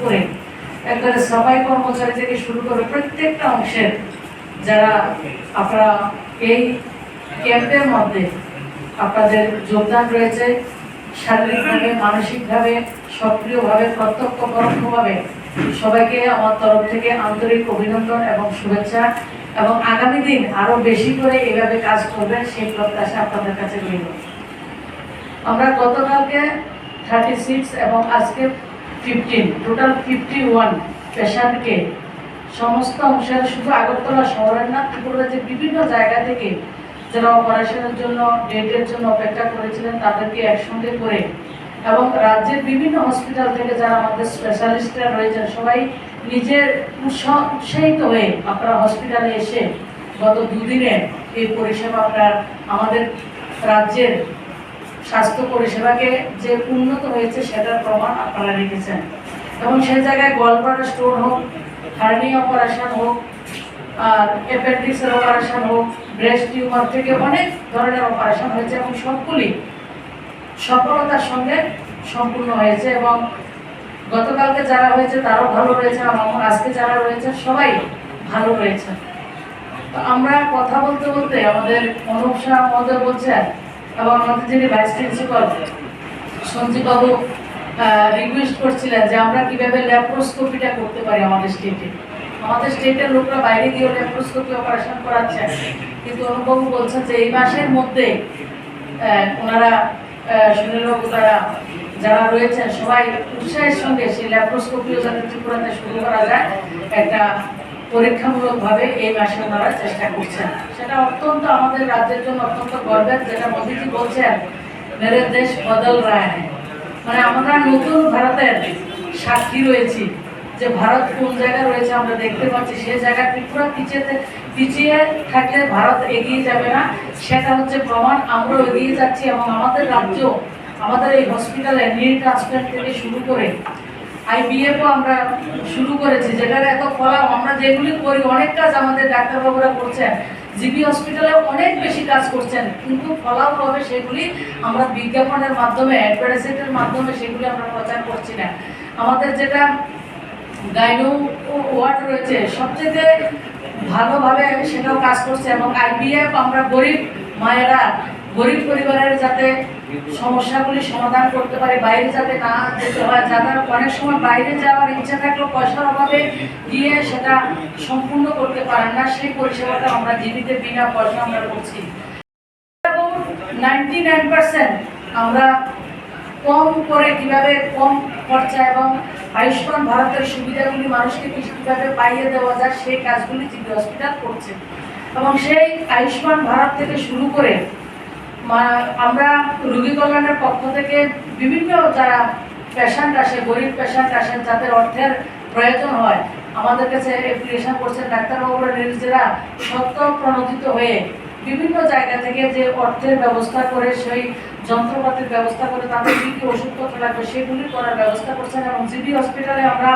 করে একবারে সাফাই কর্মচারী থেকে শুরু করে প্রত্যেকটা অংশের যারা আপনারা এই ক্যাম্পের মধ্যে আপনাদের যোগদান রয়েছে, শারীরিকভাবে মানসিকভাবে সক্রিয়ভাবে প্রত্যক্ষ পরোক্ষভাবে সবাইকে আমার তরফ থেকে আন্তরিক অভিনন্দন এবং শুভেচ্ছা, এবং আগামী দিন আরো বেশি করে এভাবে কাজ করবেন সেই প্রত্যাশা আপনাদের কাছে রইল। আমরা গতকালকে 36 এবং আজকে 15 টোটাল 51 পেশেন্টকে সমস্ত অংশের, শুধু আগরতলা শহরের না, ত্রিপুরা যে বিভিন্ন জায়গা থেকে যারা অপারেশনের জন্য ডেটের জন্য অপেক্ষা করেছিলেন তাদেরকে একসঙ্গে করে, এবং রাজ্যের বিভিন্ন হসপিটাল থেকে যারা আমাদের স্পেশালিস্টরা রয়েছেন সবাই নিজের উৎসাহিত হয়ে আপনারা হসপিটালে এসে গত দুদিনে এই পরিষেবা আপনার আমাদের রাজ্যের স্বাস্থ্য পরিষেবাকে যে উন্নত হয়েছে সেটার প্রমাণ আপনারা রেখেছেন। এবং সেই জায়গায় গলব্লাডার স্টোন হোক, হার্নিয়া অপারেশন হোক, আর অ্যাপেন্ডিক্সের অপারেশন হোক, ব্রেস্ট টিউমার থেকে অনেক ধরনের অপারেশন হয়েছে এবং সবগুলি সফলতার সঙ্গে সম্পূর্ণ হয়েছে। এবং গতকালকে যারা হয়েছে তারাও ভালো রয়েছে এবং আজকে যারা রয়েছে সবাই ভালো রয়েছে। তো আমরা কথা বলতে বলতে আমাদের অনুপ শাহ মহোদয় বলছেন এবং আমাদের যিনি ভাইস প্রিন্সিপাল সঞ্জীব বাবু রিকোয়েস্ট করছিলেন যে আমরা কিভাবে ল্যাপ্রোস্কোপিটা করতে পারি আমাদের স্টেটে। আমাদের স্টেটের লোকরা বাইরে গিয়ে ল্যাপ্রোস্কোপি অপারেশন করাচ্ছেন, কিন্তু অনুপবাবু বলছেন যে এই মাসের মধ্যে ওনারা সুনীলবাবু তারা যারা রয়েছেন সবাই উৎসাহের সঙ্গে সেই ল্যাপ্রোস্কোপিও যাতে ত্রিপুরাতে শুরু করা যায় একটা পরীক্ষামূলকভাবে এই মাসে ওনারা চেষ্টা করছেন। সেটা অত্যন্ত আমাদের রাজ্যের জন্য অত্যন্ত গর্বের, যেটা মোদীজি বলছেন মেরে দেশ বদল রায় হ্যাঁ, মানে আমরা নতুন ভারতের সাক্ষী রয়েছি যে ভারত কোন জায়গায় রয়েছে আমরা দেখতে পাচ্ছি। সেই জায়গায় ত্রিপুরা পিছিয়ে থাকলে ভারত এগিয়ে যাবে না, সেটা হচ্ছে প্রমাণ। আমরাও এগিয়ে যাচ্ছি এবং আমাদের রাজ্য, আমাদের এই হসপিটালে নীল ট্রান্সপ্লান্ট থেকে শুরু করে আইবিএফও আমরা শুরু করেছি, যেটার এত ফলাও আমরা যেগুলি করি, অনেক কাজ আমাদের ডাক্তারবাবুরা করছেন, জিবি হসপিটালে অনেক বেশি কাজ করছেন, কিন্তু ফলাও হবে সেগুলি আমরা বিজ্ঞাপনের মাধ্যমে, অ্যাডভার্টাইজমেন্টের মাধ্যমে সেগুলি আমরা প্রচার করছি না। আমাদের যেটা গাইনো ওয়ার্ড রয়েছে সবচেয়ে ভালোভাবে সেটাও কাজ করছে, এবং আইবিএফ আমরা গরিব মায়েরা, গরিব পরিবারের যাতে সমস্যাগুলি সমাধান করতে পারে, বাইরে যাতে না যেতে হয়, যাদের অনেক সময় বাইরে যাওয়ার ইচ্ছা থাকলেও পয়সার অভাবে গিয়ে সেটা সম্পূর্ণ করতে পারেন না, সেই পরিষেবাটা আমরা জীবিতে বিনা পয়সা আমরা করছি। 99% আমরা কম করে কিভাবে কম খরচা এবং আয়ুষ্মান ভারতের সুবিধাগুলি মানুষকে কীভাবে পাইয়ে দেওয়া যায় সেই কাজগুলি জিবি হসপিটাল করছে। এবং সেই আয়ুষ্মান ভারত থেকে শুরু করে আমরা রোগী কল্যাণের পক্ষ থেকে বিভিন্ন যারা পেশেন্ট আসে, গরিব পেশেন্ট আসেন, যাদের অর্থের প্রয়োজন হয়, আমাদের কাছে অ্যাপ্লিকেশন করছেন ডাক্তারবাবুরা নিজেরা সত্য প্রণোদিত হয়ে বিভিন্ন জায়গা থেকে যে অর্থের ব্যবস্থা করে, সেই যন্ত্রপাতির ব্যবস্থা করে, তাদের কী কী ওষুধপত্র লাগবে সেগুলি করার ব্যবস্থা করছেন। এবং জিবি হসপিটালে আমরা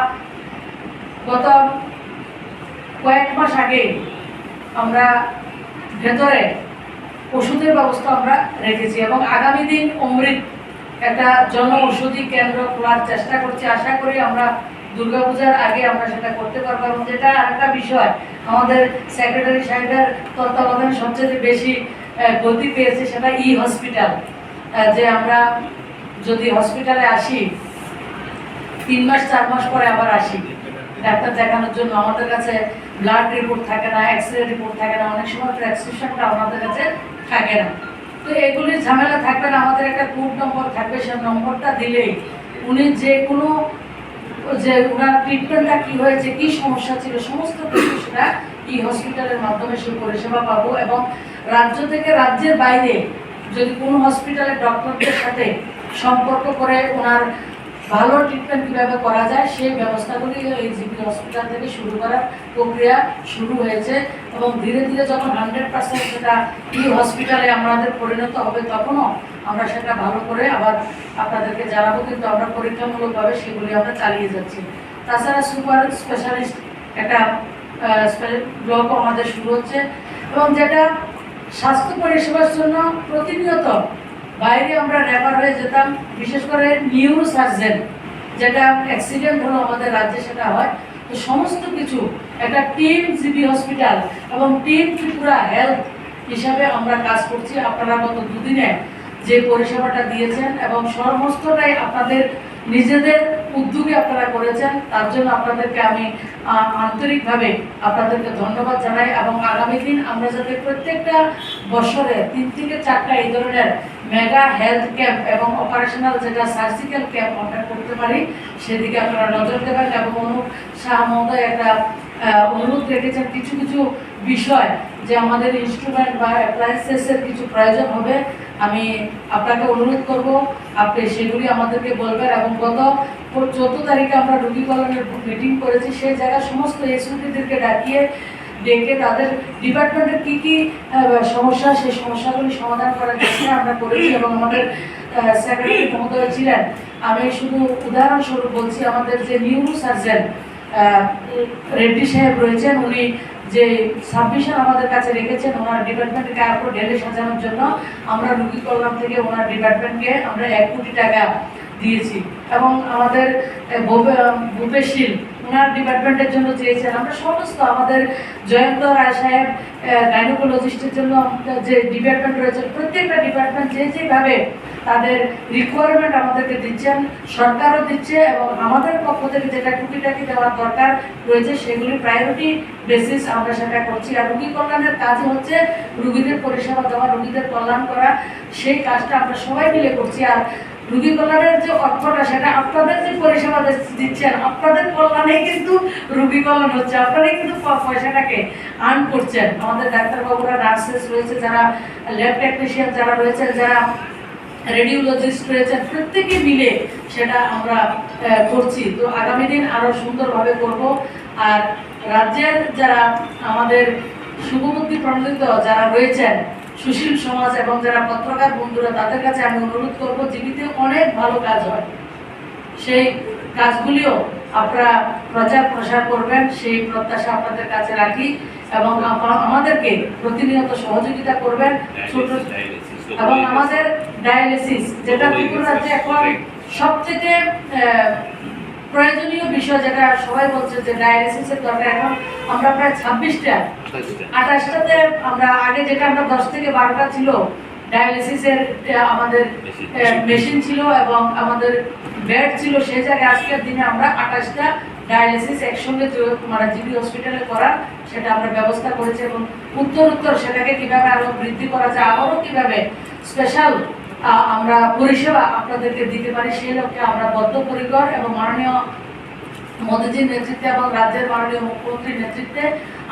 গত কয়েক মাস আগে আমরা ভেতরে ওষুধের ব্যবস্থা আমরা রেখেছি এবং আগামী দিন অমৃত একটা জন ঔষধি কেন্দ্র খোলার চেষ্টা করছি। আশা করি আমরা দুর্গাপূজার আগে আমরা সেটা করতে পারবো। এবং যেটা আরেকটা বিষয়, আমাদের সেক্রেটারি সাহেবের তত্ত্বাবধানে সবচেয়ে বেশি গতি পেয়েছে সেটা হসপিটাল, যে আমরা যদি হসপিটালে আসি 3 মাস 4 মাস পরে আবার আসি ডাক্তার দেখানোর জন্য, আমাদের কাছে ব্লাড রিপোর্ট থাকে না, এক্সরে রিপোর্ট থাকে না, অনেক সময় প্রেসক্রিপশনটা আমাদের কাছে থাকে না। তো এগুলির ঝামেলা থাকবে না, আমাদের একটা কোড নম্বর থাকবে, সেই নম্বরটা দিলেই উনি যে কোনো যে ওনার ট্রিটমেন্টটা কী হয়েছে, কী সমস্যা ছিল, সমস্ত কিছু সেটা হসপিটালের মাধ্যমে সে পরিষেবা পাবো। এবং রাজ্য থেকে রাজ্যের বাইরে যদি কোনো হসপিটালের ডক্টরদের সাথে সম্পর্ক করে ওনার ভালো ট্রিটমেন্ট কীভাবে করা যায় সেই ব্যবস্থাগুলি এই জিবি হসপিটাল থেকে শুরু করার প্রক্রিয়া শুরু হয়েছে। এবং ধীরে ধীরে যখন 100% সেটা হসপিটালে আমাদের পরিণত হবে তখনও আমরা সেটা ভালো করে আবার আপনাদেরকে জানাবো, কিন্তু আমরা পরীক্ষামূলকভাবে সেগুলি আমরা চালিয়ে যাচ্ছি। তাছাড়া সুপার স্পেশালিস্ট একটা ব্লকও আমাদের শুরু হচ্ছে, এবং যেটা স্বাস্থ্য পরিষেবার জন্য প্রতিনিয়ত বাইরে আমরা রেফার হয়ে যেতাম, বিশেষ করে নিউরো সার্জন যেটা অ্যাক্সিডেন্ট হলো আমাদের রাজ্যে সেটা হয়। তো সমস্ত কিছু একটা টিম জিবি হসপিটাল এবং টিম ত্রিপুরা হেলথ হিসাবে আমরা কাজ করছি। আপনারা গত দুদিনে যে পরিষেবাটা দিয়েছেন এবং সমস্তটাই আপনাদের নিজেদের উদ্যোগে আপনারা করেছেন, তার জন্য আপনাদেরকে আমি আন্তরিকভাবে আপনাদেরকে ধন্যবাদ জানাই। এবং আগামী দিন আমরা যাতে প্রত্যেকটা বছরে 3 থেকে 4টা এই ধরনের মেগা হেলথ ক্যাম্প এবং অপারেশনাল যেটা সার্জিক্যাল ক্যাম্প আমরা করতে পারি সেদিকে আপনারা নজর দেবেন। এবং অনুপ শাহ মহোদয় একটা অনুরোধ রেখেছেন কিছু কিছু বিষয় যে আমাদের ইনস্ট্রুমেন্ট বা অ্যাপ্লায়েন্সেসের কিছু প্রয়োজন হবে, আমি আপনাকে অনুরোধ করব আপনি সেগুলি আমাদেরকে বলবেন। এবং গত 14 তারিখে আমরা রোগী কল্যাণের মিটিং করেছি, সেই জায়গায় সমস্ত এসওপিদেরকে ডেকে তাদের ডিপার্টমেন্টের কী কী সমস্যা সেই সমস্যাগুলি সমাধান করার চেষ্টা আমরা করেছি। এবং আমাদের সেক্রেটারি মহোদয় ছিলেন, আমি শুধু উদাহরণস্বরূপ বলছি, আমাদের যে নিউরো সার্জন রেড্ডি সাহেব রয়েছেন, উনি যে সাবমিশন আমাদের কাছে রেখেছেন ওনার ডিপার্টমেন্টকে আরও ঢেলে সাজানোর জন্য আমরা রোগী কল্যাণ থেকে ওনার ডিপার্টমেন্টকে আমরা 1 কোটি টাকা দিয়েছি। এবং আমাদের ভূপেশীল ওনার ডিপার্টমেন্টের জন্য চেয়েছেন। আমরা সমস্ত আমাদের জয়ন্ত রায় সাহেব গাইনোকোলজিস্টের জন্য যে ডিপার্টমেন্ট রয়েছে, প্রত্যেকটা ডিপার্টমেন্ট যেভাবে তাদের রিকোয়ারমেন্ট আমাদেরকে দিচ্ছেন, সরকারও দিচ্ছে এবং আমাদের পক্ষ থেকে যেটা টুকিটাকি দেওয়ার দরকার রয়েছে সেগুলি প্রায়োরিটি বেসিস আমরা সেটা করছি। আর রোগী কল্যাণের কাজ হচ্ছে রোগীদের পরিষেবা দেওয়া, রোগীদের কল্যাণ করা, সেই কাজটা আমরা সবাই মিলে করছি। আর রোগী কল্যাণের যে অর্থটা সেটা আপনাদের যে পরিষেবা দিচ্ছেন, আপনাদের কল্যাণেই কিন্তু রোগী কল্যাণ হচ্ছে, আপনারাই কিন্তু পয়সাটাকে আর্ন করছেন। আমাদের ডাক্তারবাবুরা, নার্সেস রয়েছে, যারা ল্যাব টেকনিশিয়ান যারা রয়েছেন, যারা রেডিওলজিস্ট রয়েছেন, প্রত্যেকে মিলে সেটা আমরা করছি। তো আগামী দিন আরও সুন্দরভাবে করব। আর রাজ্যের যারা আমাদের শুভবুদ্ধি প্রণোদিত যারা রয়েছেন, সুশীল সমাজ এবং যারা পত্রকার বন্ধুরা, তাদের কাছে আমি অনুরোধ করব, জীবিতে অনেক ভালো কাজ হয়, সেই কাজগুলিও আপনারা প্রচার প্রসার করবেন, সেই প্রত্যাশা আপনাদের কাছে রাখি। এবং আমাদেরকে প্রতিনিয়ত সহযোগিতা করবেন। ছোট এবং আমাদের ডায়ালিসিস, যেটা ত্রিপুরা রাজ্যে এখন সবথেকে প্রয়োজনীয় বিষয়, যেটা সবাই বলছে যে ডায়ালিসিসের দরকার, এখন আমরা প্রায় 26টা 28টাতে আমরা আগে যেটা আমরা 10 থেকে 12টা ছিল ডায়ালিসিসের আমাদের মেশিন ছিল এবং আমাদের বেড ছিল, সেই জায়গায় আজকের দিনে আমরা 28টা ডায়ালিসিস একসঙ্গে মানে জিবি হসপিটালে করার সেটা আমরা ব্যবস্থা করেছি। এবং উত্তর সেটাকে কিভাবে আরও বৃদ্ধি করা যায়, আবারও কিভাবে স্পেশাল আমরা পরিষেবা আপনাদেরকে দিতে পারি, সেই লক্ষ্যে আমরা বদ্ধপরিকর। এবং মাননীয় মোদীজির নেতৃত্বে এবং রাজ্যের মাননীয় মুখ্যমন্ত্রীর নেতৃত্বে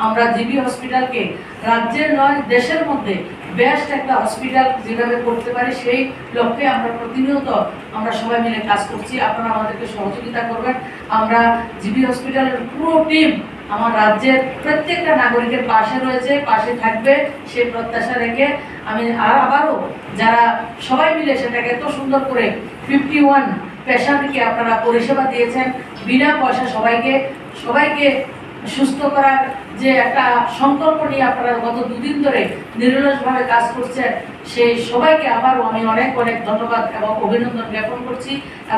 আমরা জিবি হসপিটালকে রাজ্যের নয় দেশের মধ্যে বেস্ট একটা হসপিটাল যেভাবে করতে পারি, সেই লক্ষ্যে আমরা প্রতিনিয়ত আমরা সবাই মিলে কাজ করছি। আপনারা আমাদেরকে সহযোগিতা করবেন। আমরা জিবি হসপিটালের পুরো টিম আমার রাজ্যের প্রত্যেকটা নাগরিকের পাশে রয়েছে, পাশে থাকবে, সেই প্রত্যাশা রেখে আমি আবারও যারা সবাই মিলে সেটাকে এত সুন্দর করে 51 পেশেন্টকে আপনারা পরিষেবা দিয়েছেন বিনা পয়সা, সবাইকে সুস্থ করার যে একটা সংকল্প নিয়ে আপনারা গত 2 দিন ধরে নিরলসভাবে কাজ করছেন, সেই সবাইকে আবারও আমি অনেক অনেক ধন্যবাদ এবং অভিনন্দন জ্ঞাপন করছি।